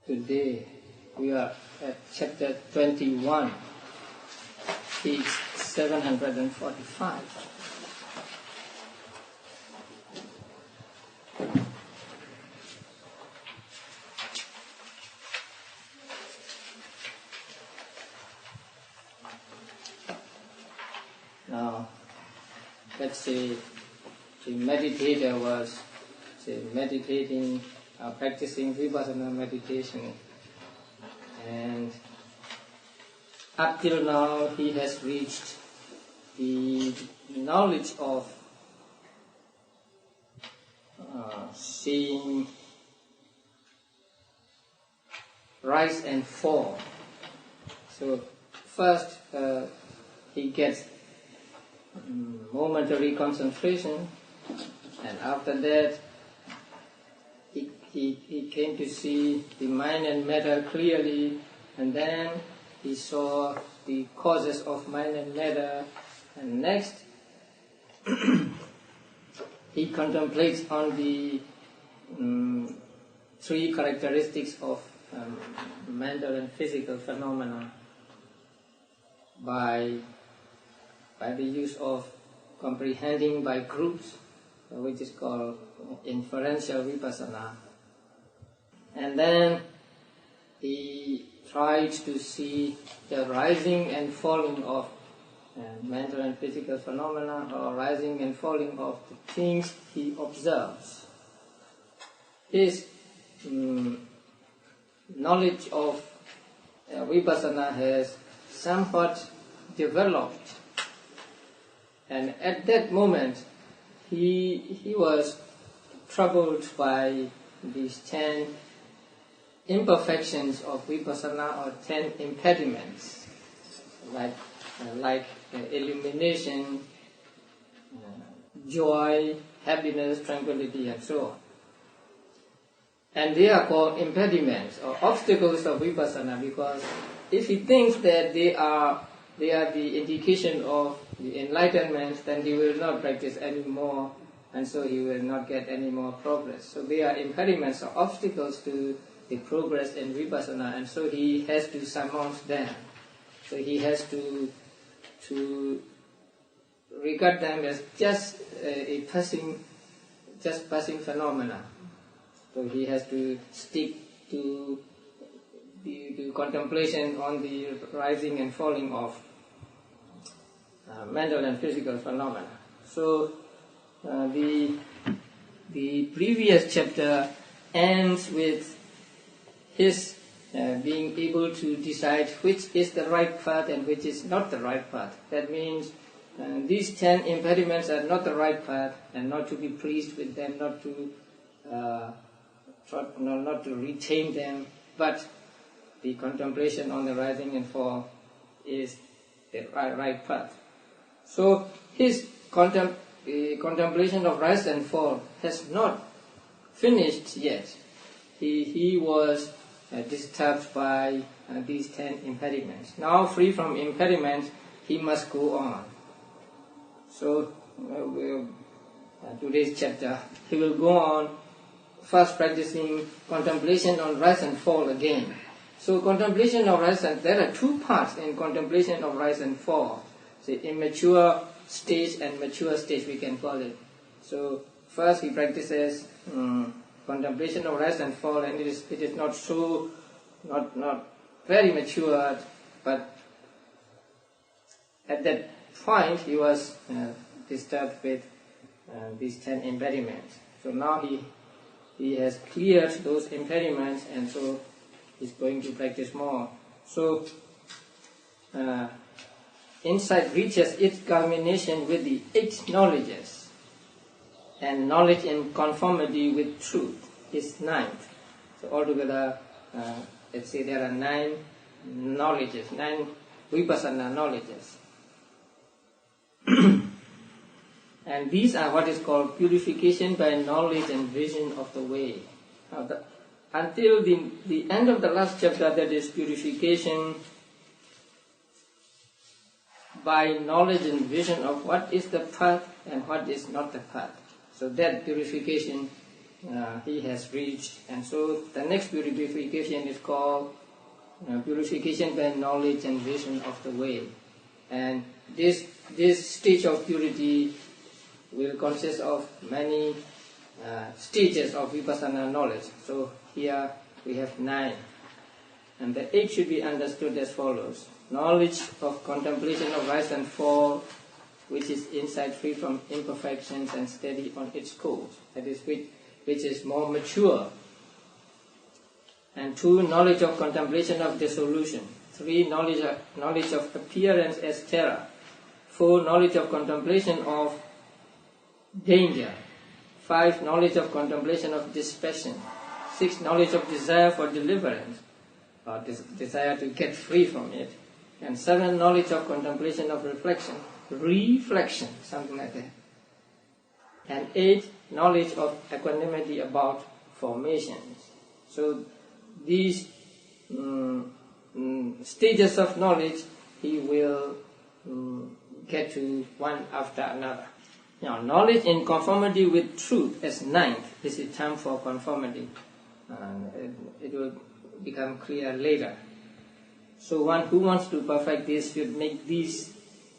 Today we are at chapter 21, page 745. Now, let's say the meditator was meditating, practicing vipassana meditation, and up till now he has reached the knowledge of seeing rise and fall. So first he gets momentary concentration, and after that he came to see the mind and matter clearly, and then he saw the causes of mind and matter, and next he contemplates on the three characteristics of mental and physical phenomena by the use of comprehending by groups, which is called inferential vipassana. And then he tried to see the rising and falling of mental and physical phenomena, or rising and falling of the things he observes. His knowledge of vipassana has somewhat developed, and at that moment he was troubled by these 10 imperfections of vipassana, or 10 impediments, like illumination, joy, happiness, tranquility, and so on. And they are called impediments or obstacles of vipassana, because if he thinks that they are the indication of the enlightenment, then he will not practice anymore, and so he will not get any more progress. So they are impediments or obstacles to the progress in vipassana, and so he has to surmount them. So he has to regard them as just passing phenomena. So he has to stick to the contemplation on the rising and falling of mental and physical phenomena. So the previous chapter ends with his being able to decide which is the right path and which is not the right path. That means these 10 impediments are not the right path, and not to be pleased with them, not to retain them, but the contemplation on the rising and fall is the right path. So his contemplation of rise and fall has not finished yet. He was disturbed by these 10 impediments. Now, free from impediments, he must go on. So today's chapter, he will go on first practicing contemplation on rise and fall again. So contemplation of rise and, there are two parts in contemplation of rise and fall. So immature stage and mature stage, we can call it. So first he practices contemplation of rise and fall, and it is not very matured, but at that point he was disturbed with these 10 impediments. So now he has cleared those impediments, and so he's going to practice more. So insight reaches its culmination with the 8 knowledges, and knowledge in conformity with truth is 9th. So altogether, let's say there are 9 knowledges, 9 vipassana knowledges. And these are what is called purification by knowledge and vision of the way. Now until the end of the last chapter, that is purification by knowledge and vision of what is the path and what is not the path. So that purification he has reached. And so the next purification is called purification by knowledge and vision of the way. And this stage of purity will consist of many stages of vipassana knowledge. So here we have 9. And the 8 should be understood as follows. Knowledge of contemplation of rise and fall, which is insight free from imperfections and steady on its course. That is which is more mature. And 2, knowledge of contemplation of dissolution. 3, knowledge of appearance as terror. 4, knowledge of contemplation of danger. 5, knowledge of contemplation of dispassion. 6, knowledge of desire for deliverance, or desire to get free from it. And 7, knowledge of contemplation of reflection, something like that. And 8, knowledge of equanimity about formations. So these stages of knowledge he will get to one after another. Now, knowledge in conformity with truth as 9th is the term for conformity. It will become clear later. So one who wants to perfect this should make these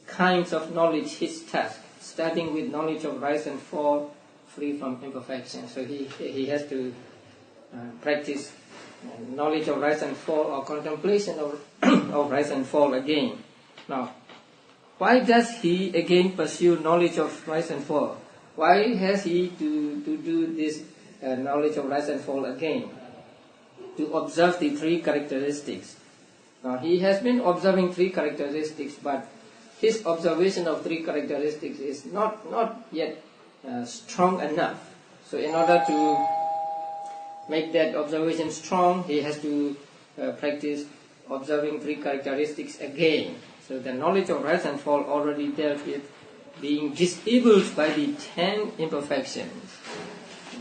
kinds of knowledge his task, starting with knowledge of rise and fall, free from imperfection. So he has to practice knowledge of rise and fall, or contemplation of rise and fall again. Now, why does he again pursue knowledge of rise and fall? Why has he to do this knowledge of rise and fall again? To observe the 3 characteristics. Now, he has been observing 3 characteristics, but his observation of 3 characteristics is not yet strong enough. So in order to make that observation strong, he has to practice observing 3 characteristics again. So the knowledge of rise and fall already dealt with being disabled by the 10 imperfections.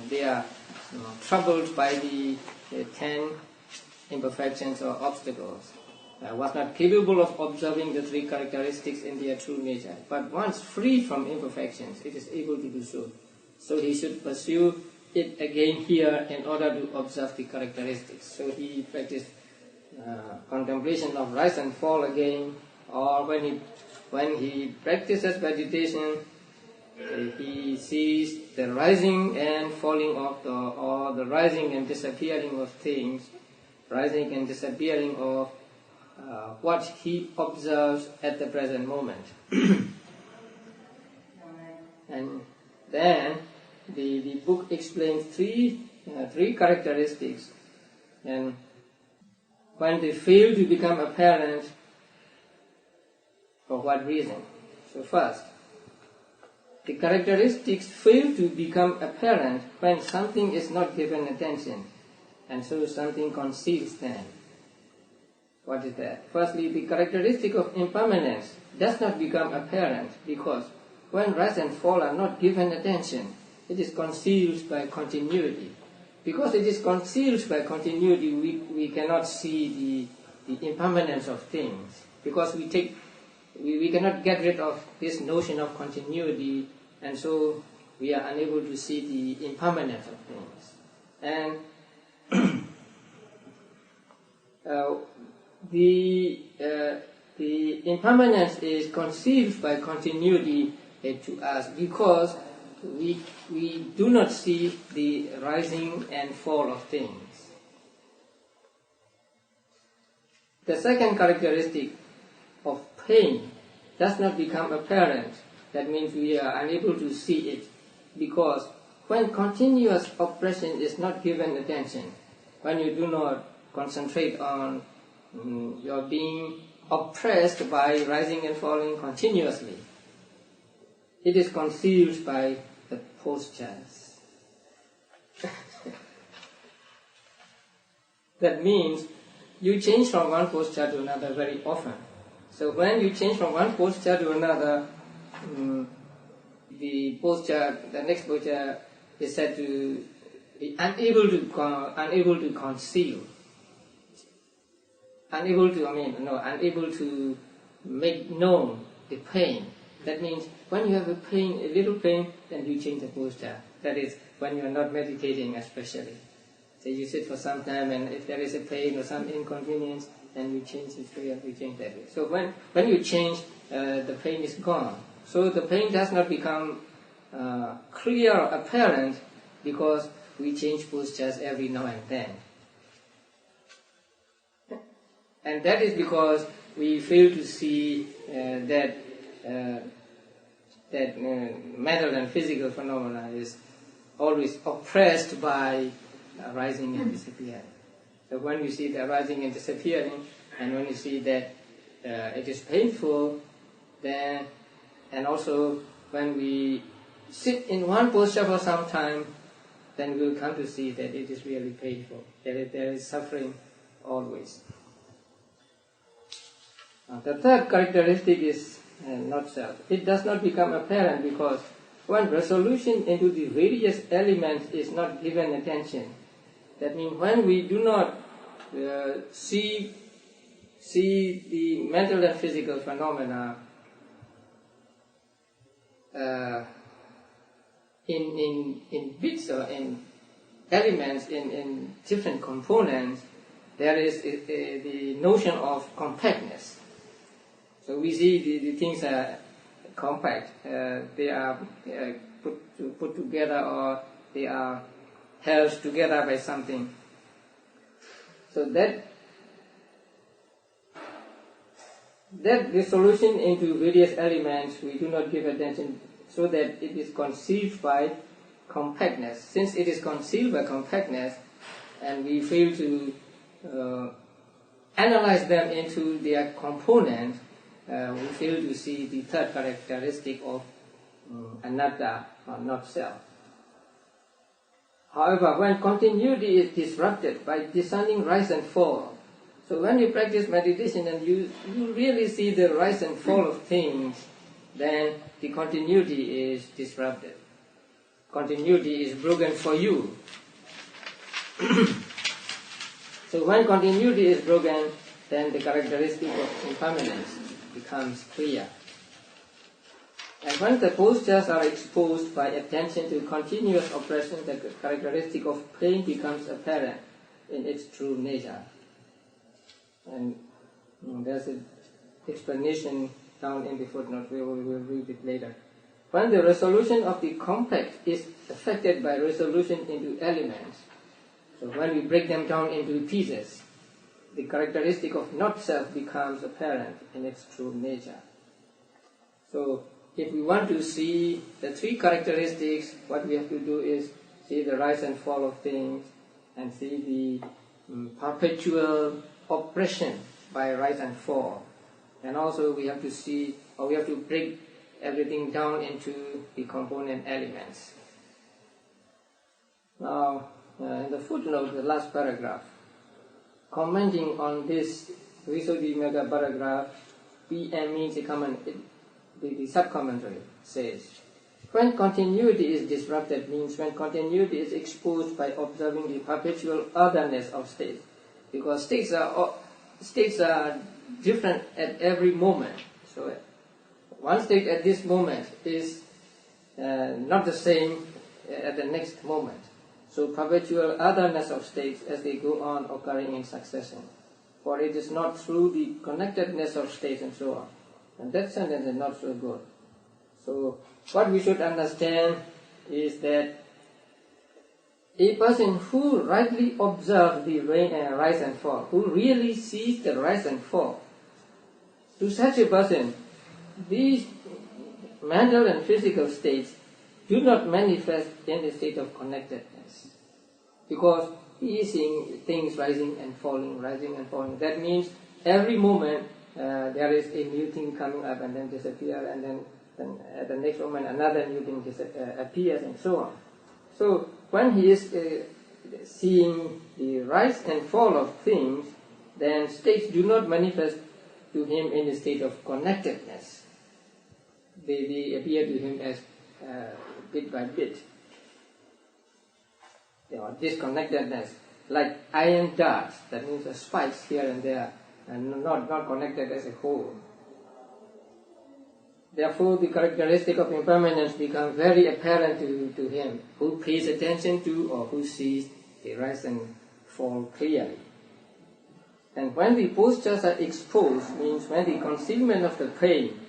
They are troubled by the 10 imperfections or obstacles. Was not capable of observing the 3 characteristics in their true nature. But once free from imperfections, it is able to do so. So he should pursue it again here in order to observe the characteristics. So he practiced contemplation of rise and fall again, or when he practices meditation, he sees the rising and falling of or the rising and disappearing of things, rising and disappearing of what he observes at the present moment. And then the book explains three characteristics, and when they fail to become apparent, for what reason? So first, the characteristics fail to become apparent when something is not given attention, and so something conceals them. What is that? Firstly, the characteristic of impermanence does not become apparent because when rise and fall are not given attention, it is concealed by continuity. Because it is concealed by continuity, we cannot see the impermanence of things. Because we cannot get rid of this notion of continuity, and so we are unable to see the impermanence of things. And the impermanence is concealed by continuity to us because we do not see the rising and fall of things. The second characteristic of pain does not become apparent. That means we are unable to see it because when continuous oppression is not given attention, when you do not concentrate on your being oppressed by rising and falling continuously, it is concealed by the postures. That means you change from one posture to another very often. So when you change from one posture to another, the next posture is said to be unable to conceal, unable to make known the pain. That means when you have a little pain, then you change the posture. That is, when you are not meditating especially. So you sit for some time, and if there is a pain or some inconvenience, then you change this way and you change that way. So when you change, the pain is gone. So the pain does not become clear or apparent because we change postures every now and then. And that is because we fail to see that mental and physical phenomena is always oppressed by arising and disappearing. So when you see the arising and disappearing, and when you see that it is painful, then, and also when we sit in one posture for some time, then we'll come to see that it is really painful, that there is suffering always. The third characteristic is not self. It does not become apparent because when resolution into the various elements is not given attention, that means when we do not see the mental and physical phenomena in bits or in elements, in different components, there is the notion of compactness. So we see the things are compact, they are put together, or they are held together by something. So that resolution into various elements we do not give attention, so that it is conceived by compactness. Since it is conceived by compactness, and we fail to analyze them into their components, we fail to see the third characteristic of anatta, or not self. However, when continuity is disrupted by discerning rise and fall, so when you practice meditation and you really see the rise and fall of things, then the continuity is disrupted. Continuity is broken for you. So when continuity is broken, then the characteristic of impermanence becomes clear. And when the postures are exposed by attention to continuous oppression, the characteristic of pain becomes apparent in its true nature. And there's an explanation down in the footnote. We will read it later. When the resolution of the complex is affected by resolution into elements, so when we break them down into pieces, the characteristic of not self becomes apparent in its true nature. So if we want to see the three characteristics, what we have to do is see the rise and fall of things, and see the perpetual oppression by rise and fall. And also we have to see, or we have to break everything down into the component elements. Now, in the footnote, the last paragraph, commenting on this Visuddhimagga paragraph, PM means the sub-commentary says, when continuity is disrupted means when continuity is exposed by observing the perpetual otherness of states. Because states are different at every moment. So one state at this moment is not the same at the next moment. So perpetual otherness of states as they go on occurring in succession. For it is not through the connectedness of states and so on. And that sentence is not so good. So what we should understand is that a person who rightly observes the rise and fall, who really sees the rise and fall, to such a person, these mental and physical states do not manifest in a state of connectedness, because he is seeing things rising and falling, rising and falling. That means every moment there is a new thing coming up and then disappear, and then at the next moment another new thing appears, and so on. So when he is seeing the rise and fall of things, then states do not manifest to him in a state of connectedness. They appear to him as bit by bit. Disconnectedness, like iron darts, that means spikes here and there, and not connected as a whole. Therefore, the characteristic of impermanence becomes very apparent to him who pays attention to or who sees the rise and fall clearly. And when the postures are exposed, means when the concealment of the pain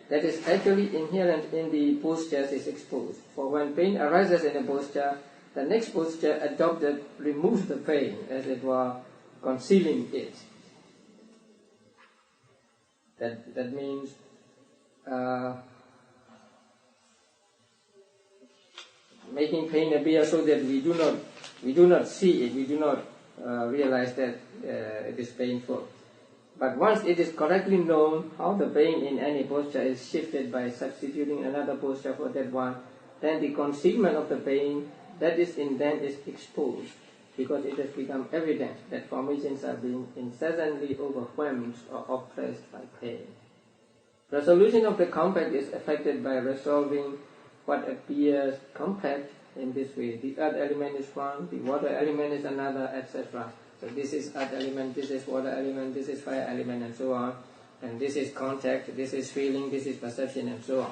that is actually inherent in the postures is exposed. For when pain arises in a posture, the next posture adopted removes the pain, as it were concealing it. That means making pain appear so that we do not see it, we do not realize that it is painful. But once it is correctly known how the pain in any posture is shifted by substituting another posture for that one, then the concealment of the pain that is in them is exposed, because it has become evident that formations are being incessantly overwhelmed or oppressed by pain. Resolution of the compact is affected by resolving what appears compact in this way. The earth element is one, the water element is another, etc. So this is earth element, this is water element, this is fire element, and so on. And this is contact, this is feeling, this is perception, and so on.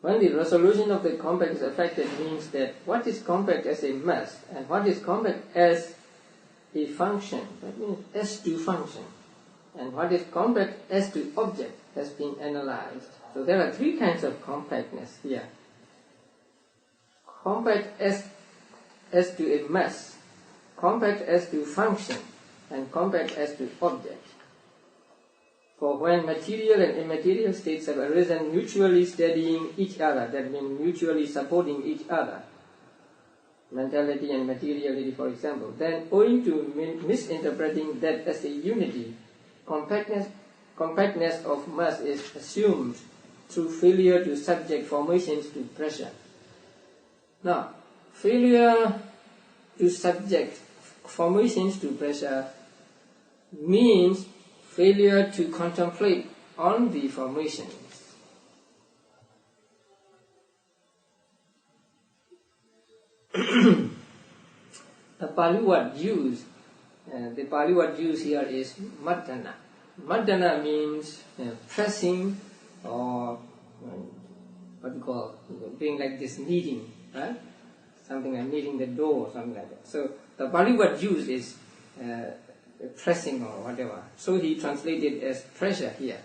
When the resolution of the compact is affected, means that what is compact as a mass and what is compact as a function, that means as to function, and what is compact as to object has been analyzed. So there are three kinds of compactness here. Compact as to a mass, compact as to function, and compact as to object. For when material and immaterial states have arisen mutually steadying each other, that means mutually supporting each other, mentality and materiality for example, then owing to misinterpreting that as a unity, compactness of mass is assumed through failure to subject formations to pressure. Now, failure to subject formations to pressure means failure to contemplate on the formations. The Pali word used here is madana. Madana means pressing, or what you call doing like this, kneading, right? Something like kneading the dough or something like that. So the Pali word used is pressing or whatever. So he translated as pressure here.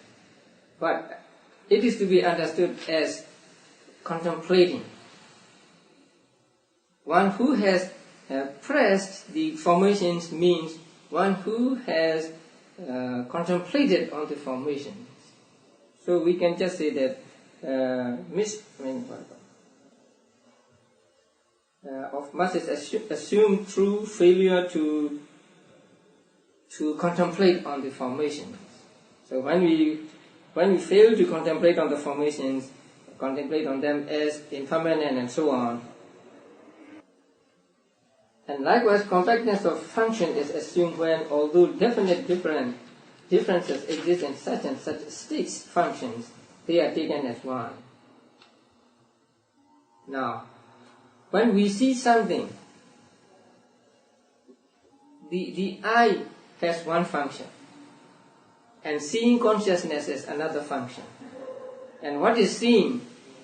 But it is to be understood as contemplating. One who has pressed the formations means one who has contemplated on the formations. So we can just say that of mass is assumed through failure to contemplate on the formations. So when we fail to contemplate on the formations, contemplate on them as impermanent and so on. And likewise, compactness of function is assumed when, although definite differences exist in such and such states, functions, they are taken as one. Now, when we see something, the eye has one function, and seeing consciousness has another function, and what is seen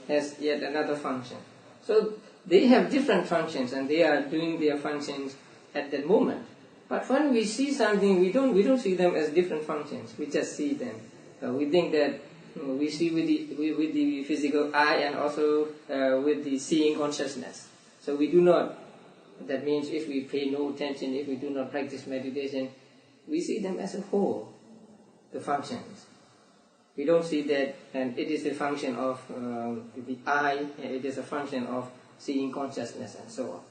has yet another function. So they have different functions, and they are doing their functions at that moment. But when we see something, we don't see them as different functions. We just see them. We think that we see with the physical eye and also with the seeing consciousness. So we do not. That means if we pay no attention, if we do not practice meditation, we see them as a whole, the functions. We don't see that, and it is a function of the eye, and it is a function of seeing consciousness, and so on.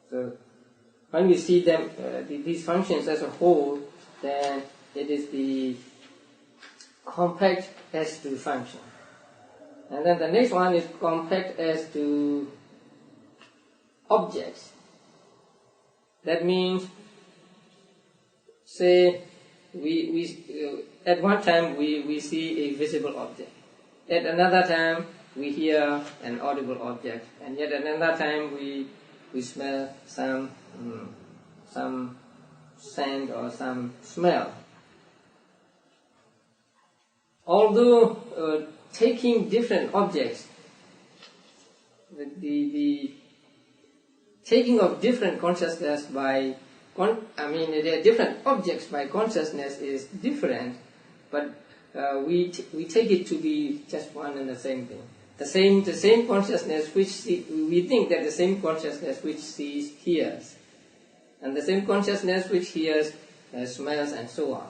So when we see them, these functions as a whole, then it is the compact as to function. And then the next one is compact as to objects. That means, say, we at one time we see a visible object. At another time we hear an audible object, and yet another time we smell some scent or some smell. although taking different objects, the taking of different consciousness by, the different objects by consciousness is different, but we take it to be just one and the same thing. The same consciousness which we think that the same consciousness which sees, hears, and the same consciousness which hears, smells, and so on.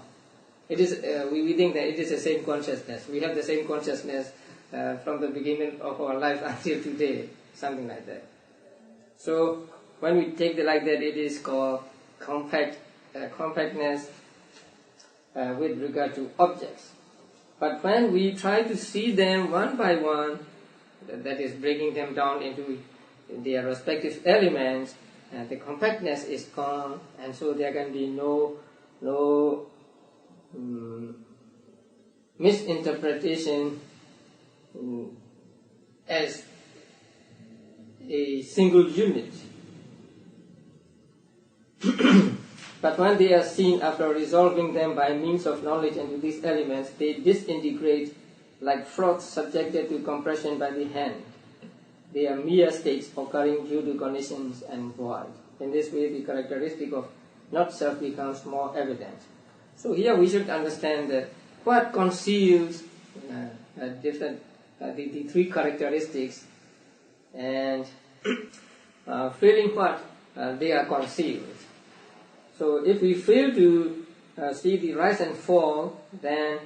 It is we think that it is the same consciousness. We have the same consciousness from the beginning of our life until today, something like that. So when we take it like that, it is called compactness with regard to objects. But when we try to see them one by one, that is breaking them down into their respective elements, the compactness is gone, and so there can be no misinterpretation as a single unit. But when they are seen after resolving them by means of knowledge into these elements, they disintegrate like froth subjected to compression by the hand. They are mere states occurring due to conditions and void. In this way, the characteristic of not-self becomes more evident. So here we should understand that what conceals the three characteristics, and feeling what they are concealed. So if we fail to see the rise and fall, then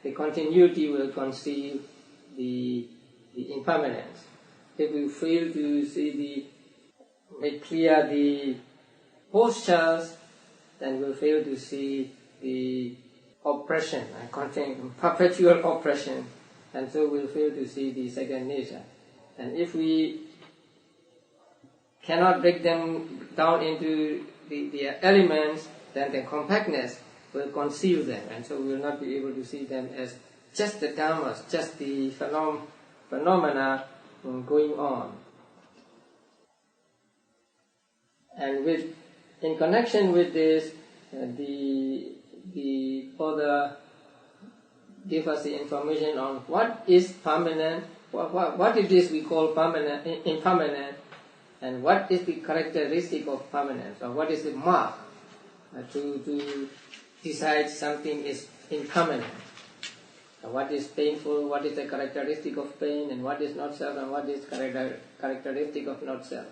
the continuity will conceal the impermanence. If we fail to make clear the postures, then we'll fail to see the oppression, perpetual oppression, and so we'll fail to see the second nature. And if we cannot break them down into the elements, then the compactness will conceal them, and so we will not be able to see them as just the dharmas, just the phenomena going on. And in connection with this, the author give us the information on what is permanent, what it is we call impermanent, and what is the characteristic of permanence, or what is the mark to decide something is impermanent. What is painful, what is the characteristic of pain, and what is not self, and what is characteristic of not self.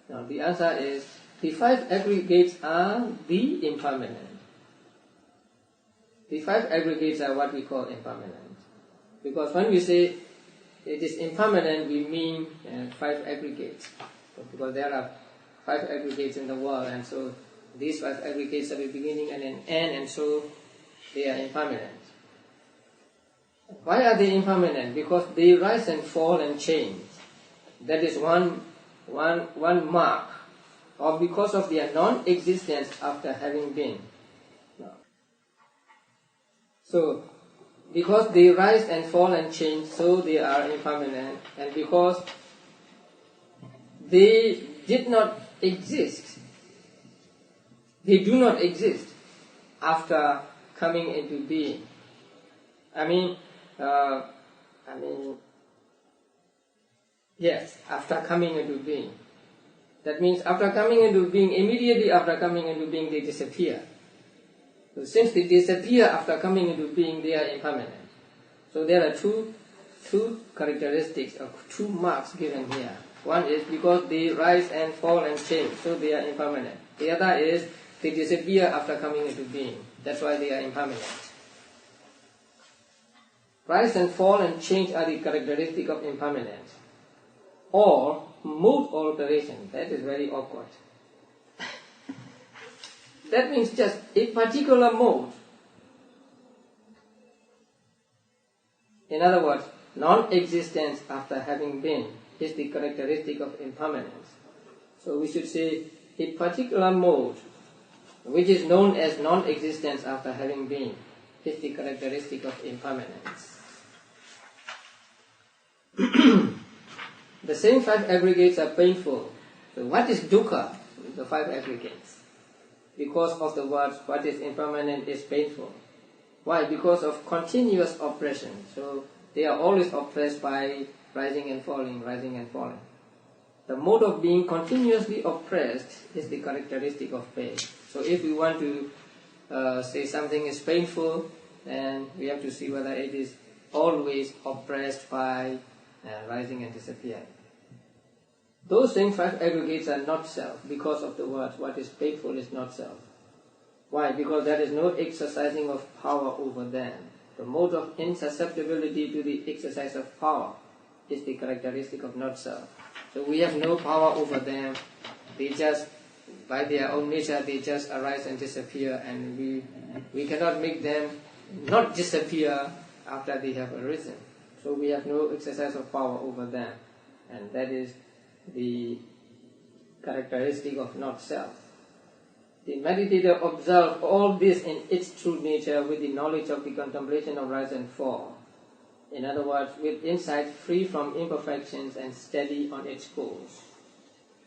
Now the answer is, the five aggregates are the impermanent. The five aggregates are what we call impermanent. Because when we say it is impermanent, we mean five aggregates. Because there are five aggregates in the world, and so these five aggregates have a beginning and an end, and so they are impermanent. Why are they impermanent? Because they rise and fall and change. That is one mark. Or because of their non-existence after having been. So, because they rise and fall and change, so they are impermanent, and because they did not exist, they do not exist after coming into being. Yes, after coming into being. That means after coming into being, immediately after coming into being, they disappear. So since they disappear after coming into being, they are impermanent. So there are two characteristics, or two marks given here. One is because they rise and fall and change, so they are impermanent. The other is they disappear after coming into being. That's why they are impermanent. Rise and fall and change are the characteristic of impermanence. Or mood alteration. That is very awkward. That means just a particular mode. In other words, non-existence after having been is the characteristic of impermanence. So we should say a particular mode, which is known as non-existence after having been, is the characteristic of impermanence. The same five aggregates are painful. So what is dukkha? The five aggregates. Because of the words, what is impermanent is painful. Why? Because of continuous oppression. So they are always oppressed by rising and falling, rising and falling. The mode of being continuously oppressed is the characteristic of pain. So if we want to say something is painful, then we have to see whether it is always oppressed by rising and disappearing. Those same 5 aggregates are not self because of the words, what is painful is not self. Why? Because there is no exercising of power over them. The mode of insusceptibility to the exercise of power is the characteristic of not self. So we have no power over them. They just, by their own nature, they just arise and disappear, and we cannot make them not disappear after they have arisen. So we have no exercise of power over them, and that is the characteristic of not self. The meditator observes all this in its true nature with the knowledge of the contemplation of rise and fall. In other words, with insight free from imperfections and steady on its course.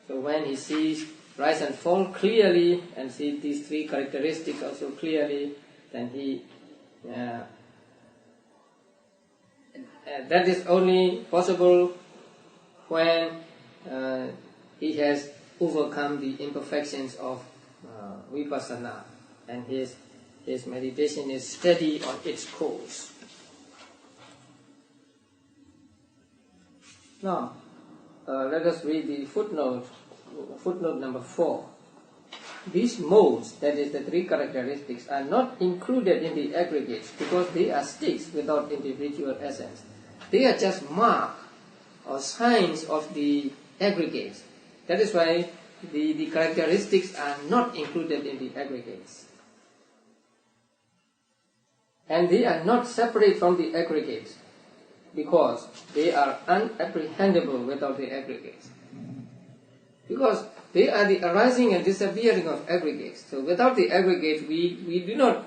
So when he sees rise and fall clearly and sees these 3 characteristics also clearly, then he that is only possible when he has overcome the imperfections of vipassana, and his meditation is steady on its course. Now, let us read the footnote number 4. These modes, that is the 3 characteristics, are not included in the aggregates because they are states without individual essence. They are just marks or signs of the aggregates. That is why the characteristics are not included in the aggregates. And they are not separate from the aggregates because they are unapprehendable without the aggregates. Because they are the arising and disappearing of aggregates. So without the aggregates, we do not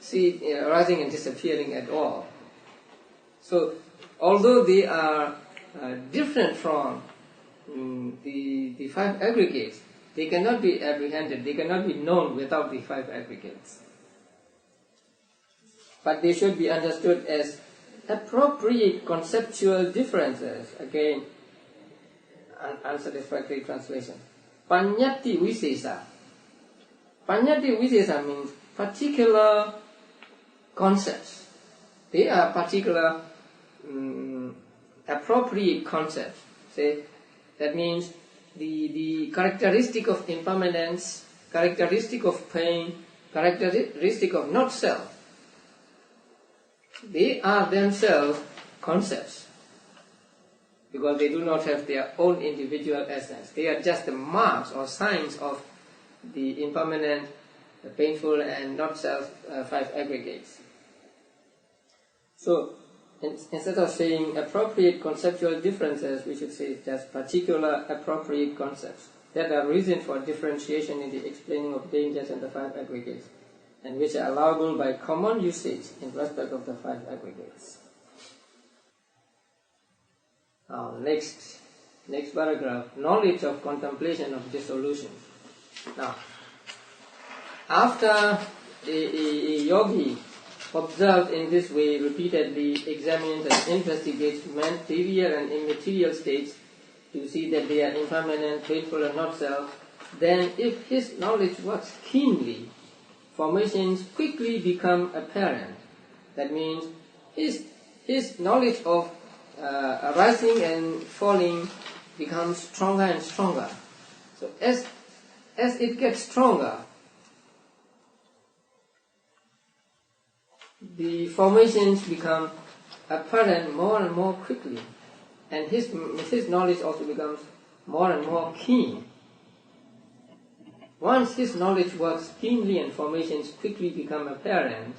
see arising and disappearing at all. So although they are different from the 5 aggregates, they cannot be apprehended, they cannot be known without the 5 aggregates. But they should be understood as appropriate conceptual differences. Again, an unsatisfactory translation. Panyati Visesa. Panyati Visesa means particular concepts. They are particular appropriate concepts. Say, that means the characteristic of impermanence, characteristic of pain, characteristic of not self. They are themselves concepts because they do not have their own individual essence. They are just the marks or signs of the impermanent, the painful and not self 5 aggregates. So instead of saying appropriate conceptual differences, we should say just particular appropriate concepts that are reason for differentiation in the explaining of dangers and the 5 aggregates, and which are allowable by common usage in respect of the 5 aggregates. Now, next paragraph, knowledge of contemplation of dissolution. Now, after a yogi observed in this way repeatedly, examines and investigates material and immaterial states to see that they are impermanent, painful and not self, then if his knowledge works keenly, formations quickly become apparent. That means his knowledge of arising and falling becomes stronger and stronger. So as it gets stronger, the formations become apparent more and more quickly, and his knowledge also becomes more and more keen. Once his knowledge works keenly and formations quickly become apparent,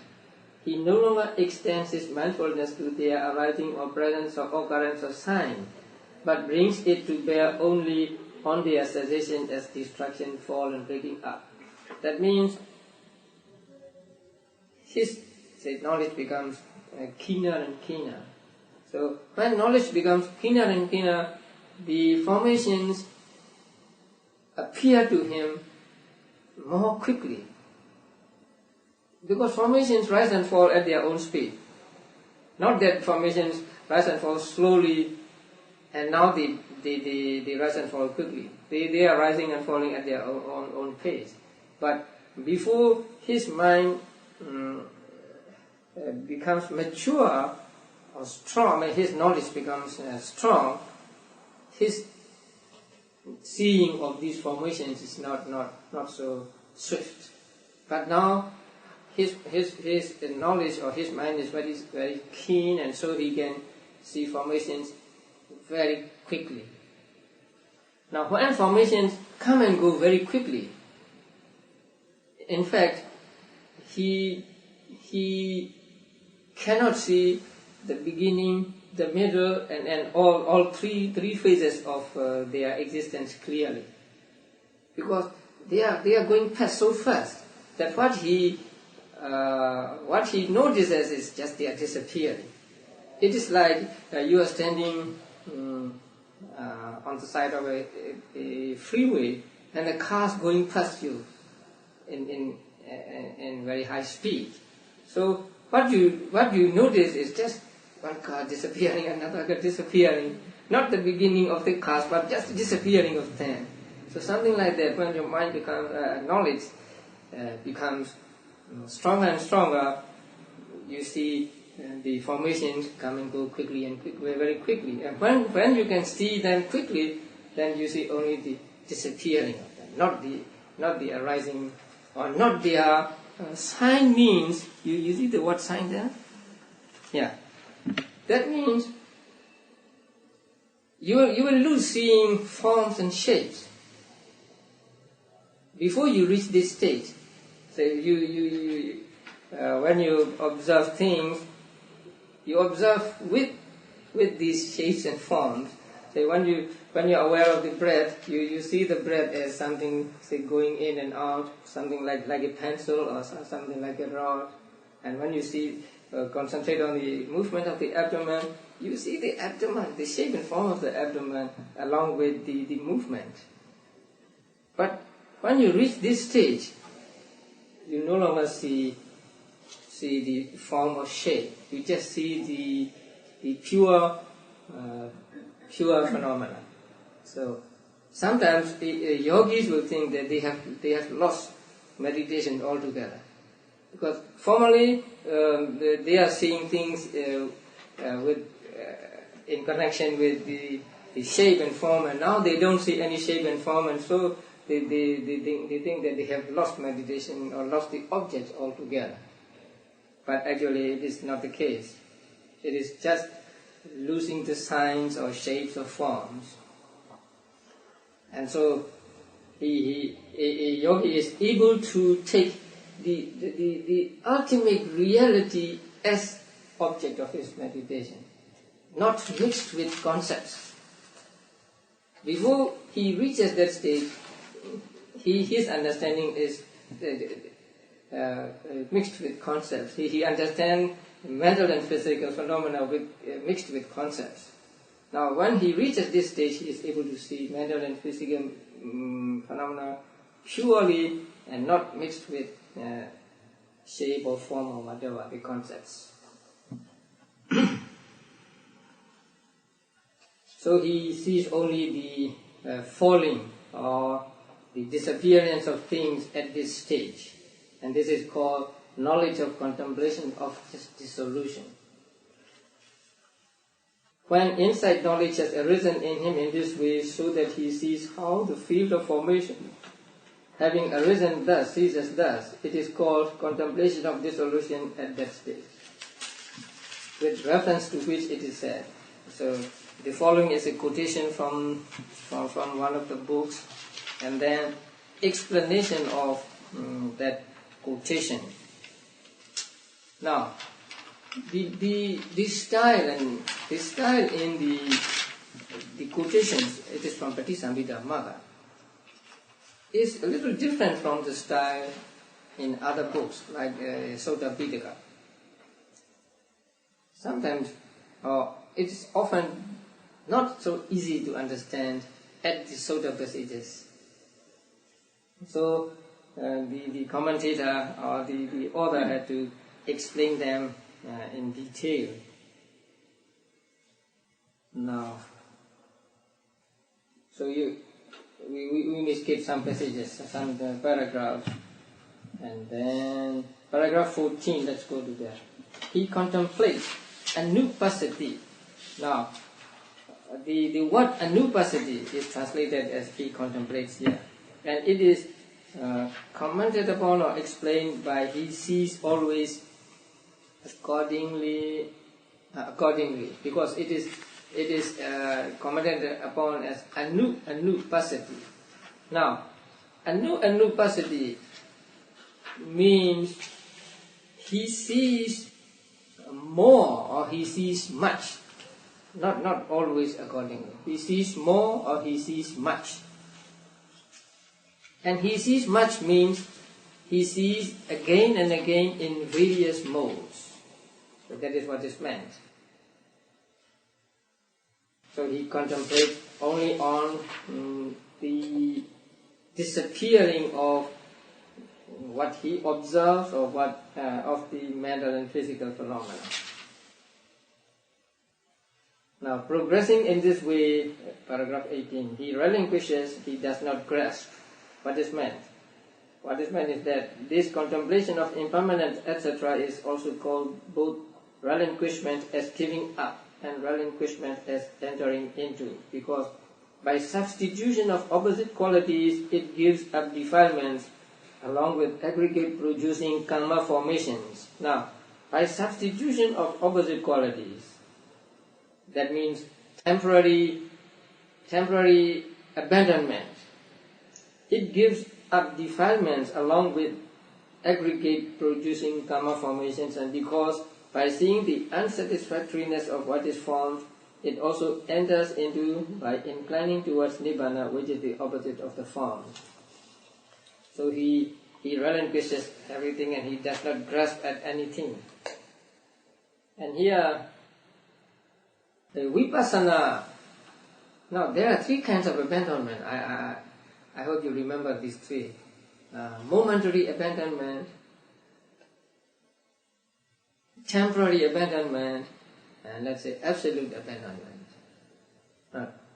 he no longer extends his mindfulness to their arising or presence or occurrence or sign, but brings it to bear only on their cessation as destruction, fall and breaking up. That means his knowledge becomes keener and keener. So when knowledge becomes keener and keener, the formations appear to him more quickly. Because formations rise and fall at their own speed. Not that formations rise and fall slowly and now they rise and fall quickly. They are rising and falling at their own pace. But before his mind becomes mature or strong, and his knowledge becomes strong, his seeing of these formations is not so swift. But now his knowledge or his mind is very keen, and so he can see formations very quickly. Now when formations come and go very quickly, in fact, he cannot see the beginning, the middle, and all three phases of their existence clearly, because they are going past so fast that what he notices is just they are disappearing. It is like you are standing on the side of a freeway and the cars going past you in very high speed. So what you notice is just one car disappearing, another car disappearing. Not the beginning of the cars, but just the disappearing of them. So something like that. When your mind becomes knowledge becomes stronger and stronger, you see the formations come and go quickly and quickly, very quickly. And when you can see them quickly, then you see only the disappearing of them, not the arising, or not their sign means. You see the word sign there? Yeah. That means you will lose seeing forms and shapes before you reach this stage. So when you observe things, you observe with these shapes and forms. So when you are aware of the breath, you see the breath as something, say, going in and out, something like a pencil or something like a rod. And when you concentrate on the movement of the abdomen, you see the abdomen, the shape and form of the abdomen along with the movement. But when you reach this stage, you no longer see the form or shape. You just see the pure phenomena. So sometimes yogis will think that they have lost meditation altogether, because formerly they are seeing things in connection with the shape and form, and now they don't see any shape and form, and so they think that they have lost meditation or lost the object altogether. But actually it is not the case. It is just losing the signs or shapes or forms. And so a yogi is able to take the ultimate reality as object of his meditation, not mixed with concepts. Before he reaches that stage, his understanding is mixed with concepts. He understands mental and physical phenomena mixed with concepts. Now when he reaches this stage, he is able to see mental and physical phenomena purely and not mixed with shape or form or whatever, the concepts. So he sees only the falling or the disappearance of things at this stage. And this is called knowledge of contemplation of dissolution. When insight knowledge has arisen in him in this way, so that he sees how the field of formation, having arisen thus, ceases thus, it is called contemplation of dissolution at that stage, with reference to which it is said. So the following is a quotation from one of the books, and then explanation of that quotation. Now, the style in the quotations, it is from Visuddhimagga, is a little different from the style in other books like Sutta Pitaka. Sometimes it's often not so easy to understand at the Sutta passages. So the commentator or the author had to explain them in detail. Now, so we may skip some passages, some paragraphs, and then paragraph 14, let's go to there. He contemplates anupasati. Now, the word anupasati is translated as he contemplates here, and it is commented upon or explained by he sees always accordingly, because it is commented upon as anupasati. Now, anupasati means he sees more or he sees much, not always accordingly. He sees more or he sees much. And he sees much means he sees again and again in various modes. So that is what is meant. So he contemplates only on the disappearing of what he observes or what of the mental and physical phenomena. Now, progressing in this way, paragraph 18, he relinquishes, he does not grasp what is meant. What is meant is that this contemplation of impermanence, etc., is also called both relinquishment as giving up and relinquishment as entering into, because by substitution of opposite qualities, it gives up defilements along with aggregate producing karma formations. Now, by substitution of opposite qualities, that means temporary abandonment, it gives up defilements along with aggregate producing karma formations, and because by seeing the unsatisfactoriness of what is formed, it also enters into by inclining towards nibbana, which is the opposite of the form. So he relinquishes everything and he does not grasp at anything. And here, the vipassana. Now there are three kinds of abandonment. I hope you remember these three. Momentary abandonment, temporary abandonment, and let's say absolute abandonment.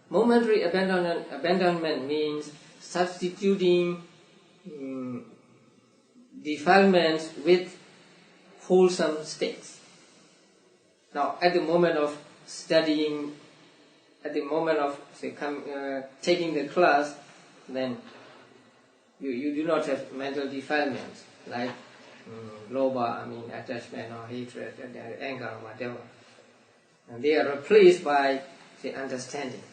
Momentary abandonment means substituting defilements with wholesome states. Now, at the moment of studying, at the moment of taking the class, then you do not have mental defilements like lobha, attachment or hatred, anger or whatever. And they are replaced by understanding.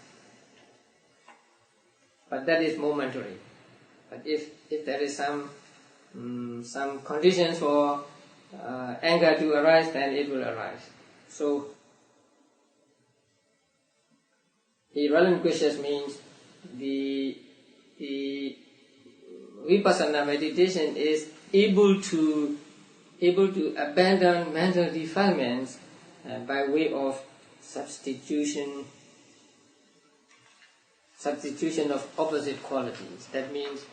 But that is momentary. But if there is some conditions for anger to arise, then it will arise. So he relinquishes means the vipassana meditation is able to abandon mental defilements by way of substitution of opposite qualities. That means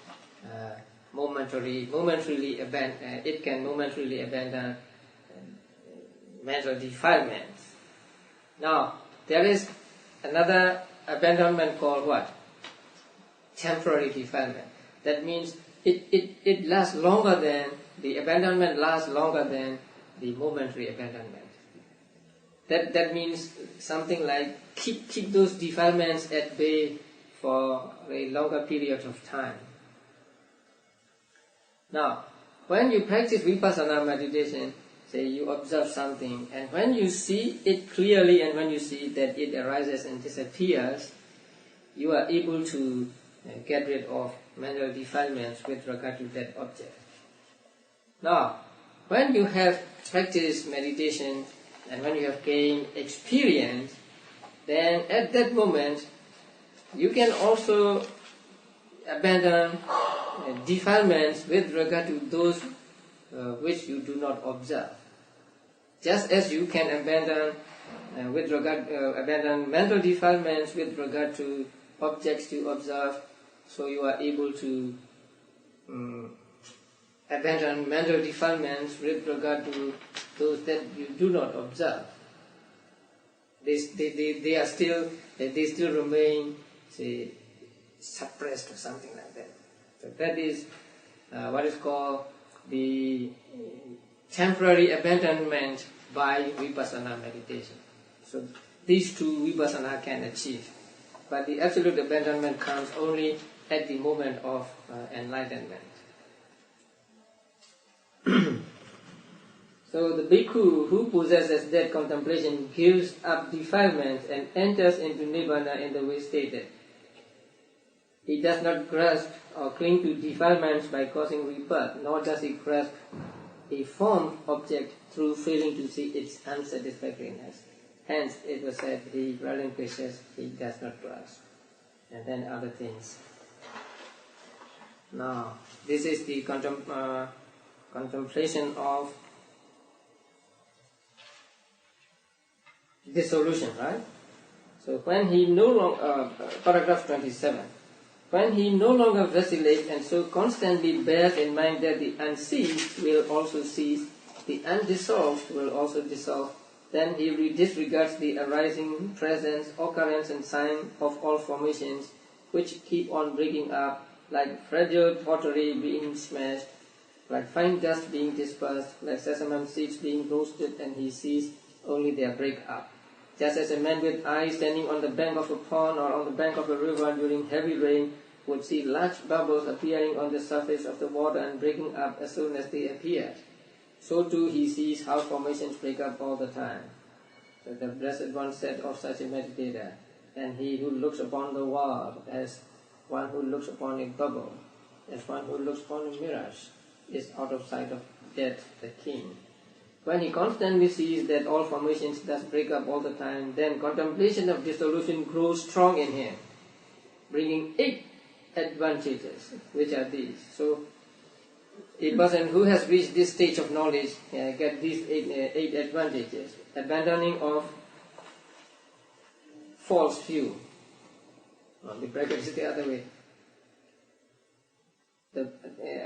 it can momentarily abandon mental defilements. Now, there is another abandonment called what? Temporary defilement. That means it lasts longer than, the abandonment lasts longer than the momentary abandonment. That means something like keep those defilements at bay for a longer period of time. Now, when you practice vipassana meditation, say you observe something, and when you see it clearly and when you see that it arises and disappears, you are able to get rid of mental defilements with regard to that object. Now, when you have practiced meditation and when you have gained experience, then at that moment you can also abandon defilements with regard to those which you do not observe. Just as you can abandon mental defilements with regard to objects you observe, so you are able to abandon mental defilements with regard to those that you do not observe. They still remain, say, suppressed or something like that. So that is what is called the temporary abandonment by vipassana meditation. So these two vipassana can achieve, but the absolute abandonment comes only at the moment of enlightenment. So the bhikkhu who possesses that contemplation gives up defilements and enters into nibbana in the way stated. He does not grasp or cling to defilements by causing rebirth, nor does he grasp a formed object through failing to see its unsatisfactoriness. Hence, it was said, he relinquishes, he does not grasp. And then other things. Now, this is the contemplation of dissolution, right? So when he no longer, paragraph 27, when he no longer vacillates and so constantly bears in mind that the unceased will also cease, the undissolved will also dissolve, then he disregards the arising, presence, occurrence and sign of all formations which keep on breaking up, like fragile pottery being smashed, like fine dust being dispersed, like sesame seeds being roasted, and he sees only their break up. Just as a man with eyes standing on the bank of a pond or on the bank of a river during heavy rain would see large bubbles appearing on the surface of the water and breaking up as soon as they appeared, so too he sees how formations break up all the time. So the Blessed One said of such a meditator, and he who looks upon the world as one who looks upon a bubble, as one who looks upon a mirage, is out of sight of Death the King. When he constantly sees that all formations thus break up all the time, then contemplation of dissolution grows strong in him, bringing 8 advantages, which are these. So, a person who has reached this stage of knowledge get these 8 advantages. Abandoning of false view. The bracket is the other way. The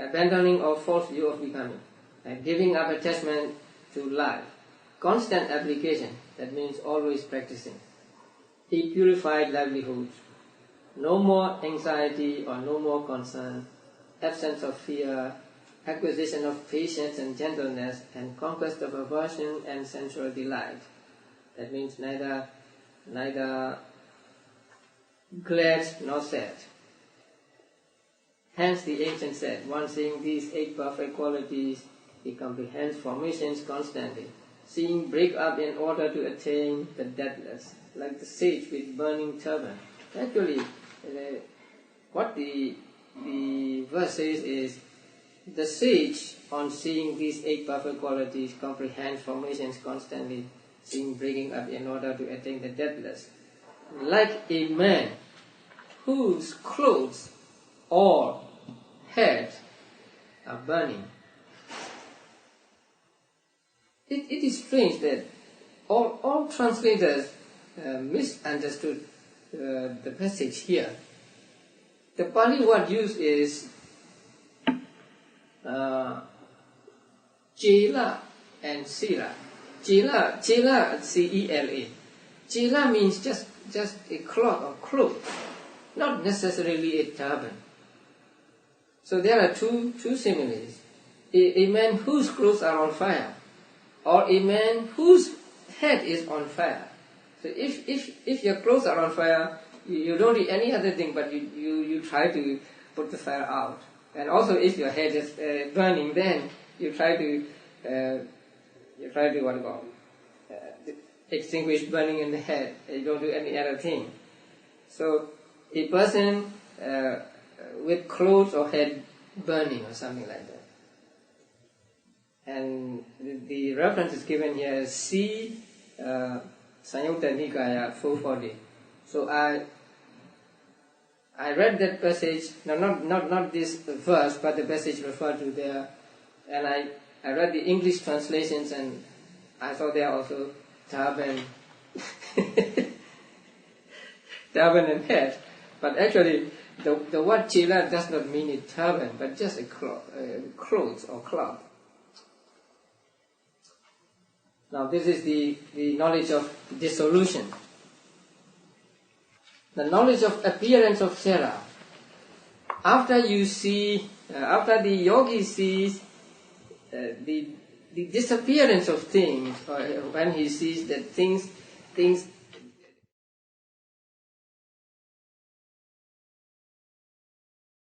abandoning of false view of becoming. Giving up attachment to life. Constant application, that means always practicing. A purified livelihood. No more anxiety or no more concern. Absence of fear. Acquisition of patience and gentleness, and conquest of aversion and sensual delight. That means neither glad nor sad. Hence the ancient said, one seeing these 8 perfect qualities, he comprehends formations constantly, seeing break up in order to attain the deathless, like the sage with burning turban. Actually, what the verse says is, the sage, on seeing these 8 perfect qualities, comprehends formations constantly, seeing breaking up in order to attain the deathless, like a man whose clothes or head are burning. It is strange that all translators misunderstood the passage here. The Pali word used is Chela and Sila. Chela, C-E-L-A. Chela means just a cloth or cloth, not necessarily a turban. So there are two similes. A man whose clothes are on fire, or a man whose head is on fire. So if your clothes are on fire, you don't do any other thing, but you try to put the fire out. And also, if your head is burning, then you try to extinguish burning in the head. You don't do any other thing. So, a person with clothes or head burning or something like that. And the reference is given here as C. Sanyutta Nikaya 440. So I read that passage, not this verse, but the passage referred to there, and I read the English translations, and I saw there also turban, turban and head. But actually, the word chela does not mean a turban, but just a clothes or cloth. Now this is the knowledge of dissolution. The knowledge of appearance of chela. After the yogi sees the disappearance of things, or when he sees that things